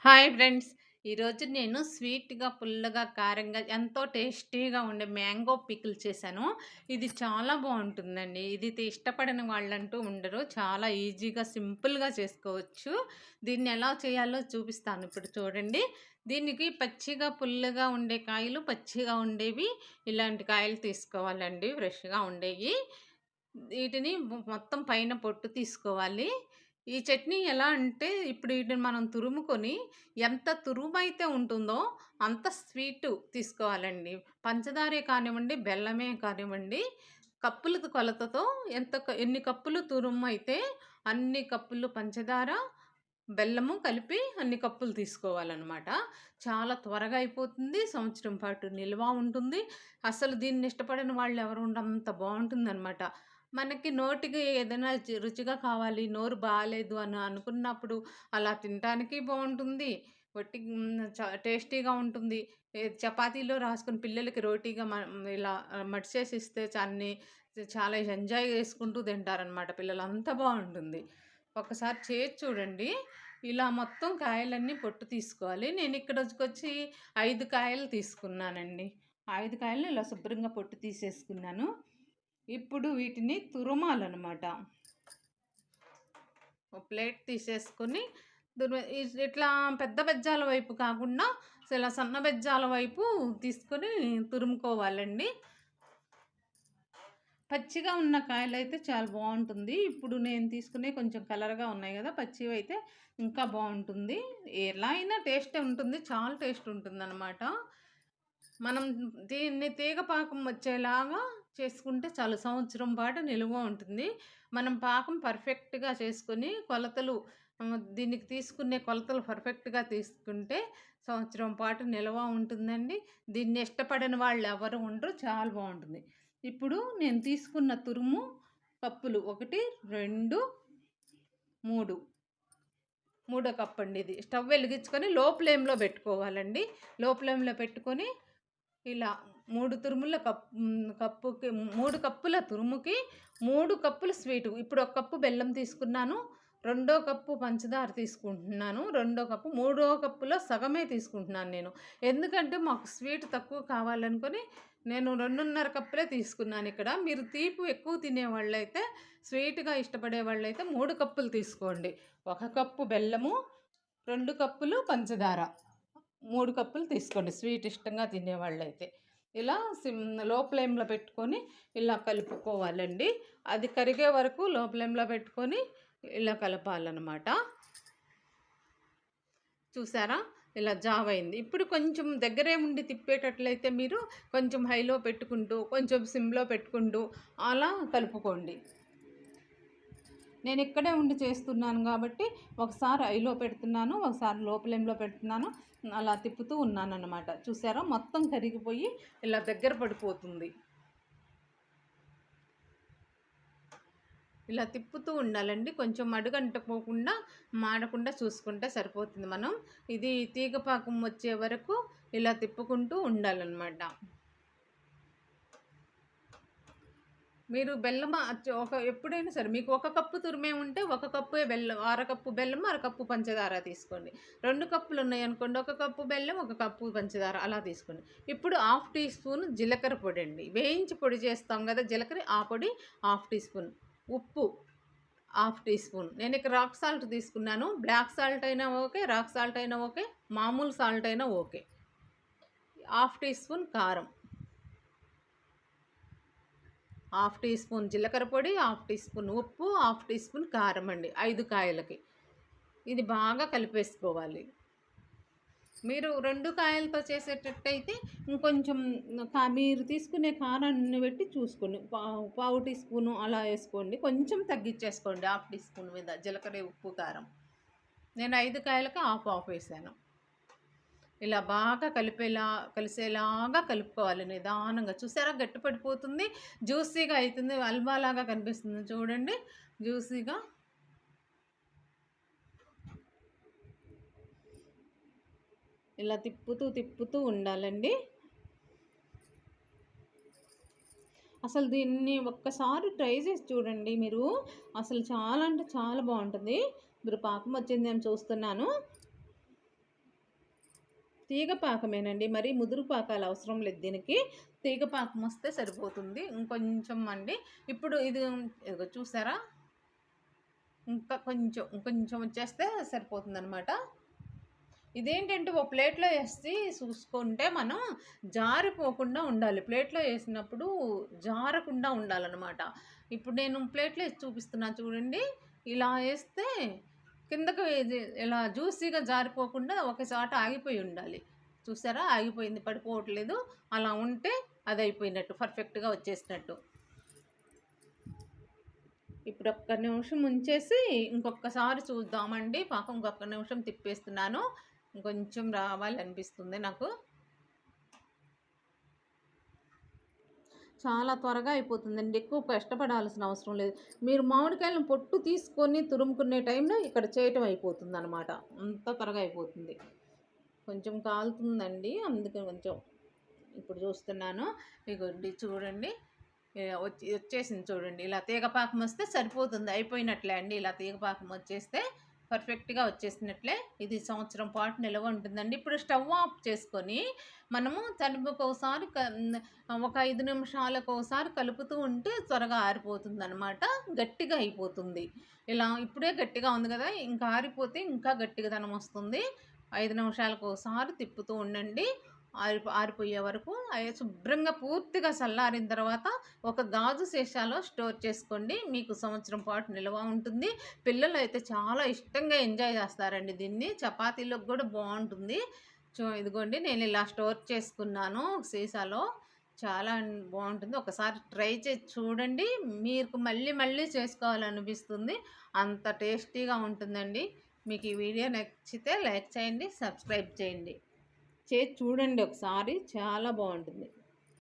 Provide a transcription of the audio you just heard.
Hi friends. ఈరోజు నేను స్వీట్‌గా, పుల్లగా, కారంగా ఎంతో టేస్టీగా ఉండే మ్యాంగో పికిల్ చేశాను. ఇది చాలా బావుంటుందండి. ఇష్టపడని వాళ్ళంటూ ఉండరు. చాలా ఈజీగా, సింపుల్‌గా చేసుకోవచ్చు. దీన్ని ఎలా చేయాలో చూపిస్తాను ఇప్పుడు చూడండి. దీనికి పచ్చిగా, పుల్లగా ఉండే కాయలు, పచ్చిగా ఉండేవి ఇలాంటి కాయలు తీసుకోవాలండి ఫ్రెష్‌గా ఉండేయి. వీటిని మొత్తం పైన పొట్టు తీసుకోవాలి. ఈ చట్నీ ఎలా అంటే ఇప్పుడు వీటిని మనం తురుముకొని ఎంత తురుమైతే ఉంటుందో అంత స్వీటు తీసుకోవాలండి. పంచదారే కానివ్వండి, బెల్లమే కానివ్వండి, కప్పులతో కొలతతో ఎన్ని కప్పులు తురుమైతే అన్ని కప్పులు పంచదార, బెల్లము కలిపి అన్ని కప్పులు తీసుకోవాలనమాట. చాలా త్వరగా అయిపోతుంది. సంవత్సరం పాటు నిల్వ ఉంటుంది. అసలు దీన్ని ఇష్టపడని వాళ్ళు ఎవరు ఉండరు. అంత బావుంటుందనమాట. మనకి నోటికి ఏదైనా రుచిగా కావాలి, నోరు బాలేదు అని అనుకున్నప్పుడు అలా తినటానికి బావుంటుంది. టేస్టీగా ఉంటుంది. చపాతీలో రాసుకొని పిల్లలకి రోటీగా ఇలా మడిచేసి ఇస్తే చాలా ఎంజాయ్ చేసుకుంటూ తింటారనమాట పిల్లలు. అంత బావుంటుంది. ఒక్కసారి చేసి చూడండి. ఇలా మొత్తం కాయలన్నీ పొట్టు తీసుకోవాలి. నేనిక్కడొచ్చి 5 కాయలు తీసుకున్నానండి. 5 కాయలని ఇలా శుభ్రంగా పొట్టు తీసేసుకున్నాను. ఇప్పుడు వీటిని తురుమాలనమాట. ఓ ప్లేట్ తీసేసుకొని ఇట్లా పెద్ద బెజ్జాల వైపు కాకుండా ఇలా సన్న బెజ్జాల వైపు తీసుకొని తురుముకోవాలండి. పచ్చిగా ఉన్న కాయలైతే చాలా బావుంటుంది. ఇప్పుడు నేను తీసుకునేయి కొంచెం కలర్‌గా ఉన్నాయి గదా! పచ్చివైతే ఇంకా బావుంటుంది. ఎలా అయినా టేస్టే ఉంటుంది. చాలా టేస్ట్ ఉంటుందనమాట. మనం దీన్ని తీగ పాకం వచ్చేలాగా చేసుకుంటే చాలు. సంవత్సరం పాటు నిలువ ఉంటుంది. మనం పాకం పర్ఫెక్ట్‌గా చేసుకొని దీనికి తీసుకునే కొలతలు పర్ఫెక్ట్‌గా తీసుకుంటే సంవత్సరం పాటు నిలవ ఉంటుందండి. దీన్ని ఇష్టపడని వాళ్ళు ఎవరు ఉండరు. చాలా బావుంటుంది. ఇప్పుడు నేను తీసుకున్న తురుము కప్పులు 1, 2, 3. మూడో కప్పండి ఇది. స్టవ్ వెలిగించుకొని లో ఫ్లేమ్‌లో పెట్టుకోవాలండి. లో ఫ్లేమ్‌లో పెట్టుకొని ఇలా 3 తురుముల కప్పుకి 3 కప్పుల తురుముకి 3 కప్పులు స్వీటు. ఇప్పుడు ఒక కప్పు బెల్లం తీసుకున్నాను. రెండో కప్పు పంచదార తీసుకుంటున్నాను. రెండో కప్పు, మూడో కప్పులో సగమే తీసుకుంటున్నాను నేను. ఎందుకంటే మాకు స్వీట్ తక్కువ కావాలనుకొని నేను 2:30 కప్పులే తీసుకున్నానిక్కడ. మీరు తీపి ఎక్కువ తినేవాళ్ళైతే, స్వీట్‌గా ఇష్టపడేవాళ్ళైతే 3 కప్పులు తీసుకోండి. 1 కప్పు బెల్లము, 2 కప్పులు పంచదార. 3 కప్పులు తీసుకోండి స్వీట్ ఇష్టంగా తినేవాళ్ళైతే. ఇలా లో ఫ్లేమ్‌లో పెట్టుకొని ఇలా కలుపుకోవాలండి. అది కరిగే వరకు లో ఫ్లేమ్‌లో పెట్టుకొని ఇలా కలపాలనమాట. చూసారా? ఇలా జావయింది. ఇప్పుడు కొంచెం దగ్గరే ఉండి తిప్పేటట్లయితే మీరు కొంచెం హైలో పెట్టుకుంటూ, కొంచెం సిమ్‌లో పెట్టుకుంటూ అలా కలుపుకోండి. నేనిక్కడే ఉండి చేస్తున్నాను గాబట్టి, ఒకసారి హైలో పెడుతున్నాను, ఒకసారి లో ఫ్లేమ్‌లో పెడుతున్నాను. అలా తిప్పుతూ ఉన్నాననమాట. చూసారా? మొత్తం కరిగిపోయి ఇలా దగ్గర పడిపోతుంది. ఇలా తిప్పుతూ ఉండాలండి. కొంచెం అడుగంటుకోకుండా, మాడకుండా చూసుకుంటే సరిపోతుంది మనం. ఇది తీగ పాకం వచ్చే వరకు ఇలా తిప్పుకుంటూ ఉండాలనమాట. మీరు బెల్లం ఎప్పుడైనా సరే మీకు ఒక కప్పు తురిమే ఉంటే ఒక కప్పే బెల్లం, అరకప్పు బెల్లం, అరకప్పు పంచదార తీసుకోండి. 2 కప్పులు ఉన్నాయనుకోండి, ఒక కప్పు బెల్లం, ఒక కప్పు పంచదార అలా తీసుకోండి. ఇప్పుడు హాఫ్ టీ స్పూన్ జీలకర్ర పొడి అండి. వేయించి పొడి చేస్తాం కదా జీలకర్ర, ఆ పొడి హాఫ్ టీ స్పూన్. ఉప్పు హాఫ్ టీ స్పూన్. నేను ఇక్కడ రాక్ సాల్ట్ తీసుకున్నాను. బ్లాక్ సాల్ట్ అయినా ఓకే, రాక్ సాల్ట్ అయినా ఓకే, మామూలు సాల్ట్ అయినా ఓకే. హాఫ్ టీ స్పూన్ కారం, హాఫ్ టీ స్పూన్ జీలకర్ర పొడి, హాఫ్ టీ స్పూన్ ఉప్పు, హాఫ్ టీ స్పూన్ కారం అండి 5 కాయలకి. ఇది బాగా కలిపేసుకోవాలి. మీరు 2 కాయలతో చేసేటట్టయితే ఇంకొంచెం మీరు తీసుకునే కారాన్ని బట్టి చూసుకోండి. పావు టీ స్పూను అలా వేసుకోండి. కొంచెం తగ్గించేసుకోండి హాఫ్ టీ స్పూన్ మీద జీలకర్ర, ఉప్పు, కారం. నేను 5 కాయలకి హాఫ్ హాఫ్ వేసాను. ఇలా బాగా కలిసేలాగా కలుపుకోవాలి నిదానంగా. చూసారా గట్టిపడిపోతుంది, జ్యూసీగా అవుతుంది, హల్వాలాగా కనిపిస్తుంది చూడండి జ్యూసీగా. ఇలా తిప్పుతూ ఉండాలండి. అసలు దీన్ని ఒక్కసారి ట్రై చేసి చూడండి మీరు. అసలు చాలా అంటే చాలా బాగుంటుంది. ఇప్పుడు పాకం వచ్చింది నేను చూస్తున్నాను. తీగ పాకమేనండి. మరీ ముదురు పాకాలు అవసరం లేదు దీనికి. తీగ పాకం వస్తే సరిపోతుంది. ఇంకొంచెం అండి. ఇప్పుడు ఇది ఇదిగో చూసారా? ఇంకొంచెం వచ్చేస్తే సరిపోతుందనమాట. ఇదేంటంటే ఓ ప్లేట్‌లో ఏసి చూసుకుంటే మనం జారిపోకుండా ఉండాలి. ప్లేట్‌లో ఏసినప్పుడు జారకుండా ఉండాలనమాట. ఇప్పుడు నేను ప్లేట్‌లో ఏసి చూపిస్తున్నాను చూడండి. ఇలా ఏస్తే కిందకి ఇది ఇలా జ్యూసీగా జారిపోకుండా ఒక చోట ఆగిపోయి ఉండాలి. చూసారా? ఆగిపోయింది పడిపోవట్లేదు. అలా ఉంటే అదయిపోయినట్టు పర్ఫెక్ట్‌గా వచ్చేసినట్టు. ఇప్పుడు ఒక్క నిమిషం ఉంచేసి ఇంకొకసారి చూద్దామండి. పాకం ఇంకొక నిమిషం తిప్పేస్తున్నాను. ఇంకొంచెం రావాలనిపిస్తుంది నాకు. చాలా త్వరగా అయిపోతుందండి. ఎక్కువ కష్టపడాల్సిన అవసరం లేదు. మీరు మామిడికాయలను పొట్టు తీసుకొని తురుముకునే టైంలో ఇక్కడ చేయటం అయిపోతుందనమాట. అంత త్వరగా అయిపోతుంది. కొంచెం కాలుతుందండి. అందుకే కొంచెం ఇప్పుడు చూస్తున్నాను. ఇగోండి చూడండి. వచ్చేసింది చూడండి. ఇలా తీగ పాకం వస్తే సరిపోతుంది. అయిపోయినట్లే అండి. ఇలా తీగ పాకం వచ్చేస్తే పర్ఫెక్ట్‌గా వచ్చేసినట్లే. ఇది సంవత్సరం పాటు నిలవ ఉంటుందండి. ఇప్పుడు స్టవ్ ఆఫ్ చేసుకొని మనము తనుపుకోసారి ఒక 5 నిమిషాలకోసారి కలుపుతూ ఉంటే త్వరగా ఆరిపోతుందనమాట. గట్టిగా అయిపోతుంది. ఇలా ఇప్పుడే గట్టిగా ఉంది కదా! ఇంకా ఆరిపోతే ఇంకా గట్టిగదనం వస్తుంది. 5 నిమిషాలకోసారి తిప్పుతూ ఉండండి. ఆరిపోయే వరకు అయి శుభ్రంగా పూర్తిగా చల్లారిన తర్వాత ఒక గాజు సీసాలో స్టోర్ చేసుకోండి. మీకు సంవత్సరం పాటు నిల్వ ఉంటుంది. పిల్లలైతే చాలా ఇష్టంగా ఎంజాయ్ చేస్తారండి దీన్ని. చపాతీలోకి కూడా బావుంటుంది. ఇదిగోండి నేను ఇలా స్టోర్ చేసుకున్నాను సీసాలో. చాలా బావుంటుంది. ఒకసారి ట్రై చేసి చూడండి. మీకు మళ్ళీ మళ్ళీ చేసుకోవాలనిపిస్తుంది. అంత టేస్టీగా ఉంటుందండి. మీకు ఈ వీడియో నచ్చితే లైక్ చేయండి, సబ్స్క్రైబ్ చేయండి. చేసి చూడండి ఒకసారి చాలా బాగుంటుంది.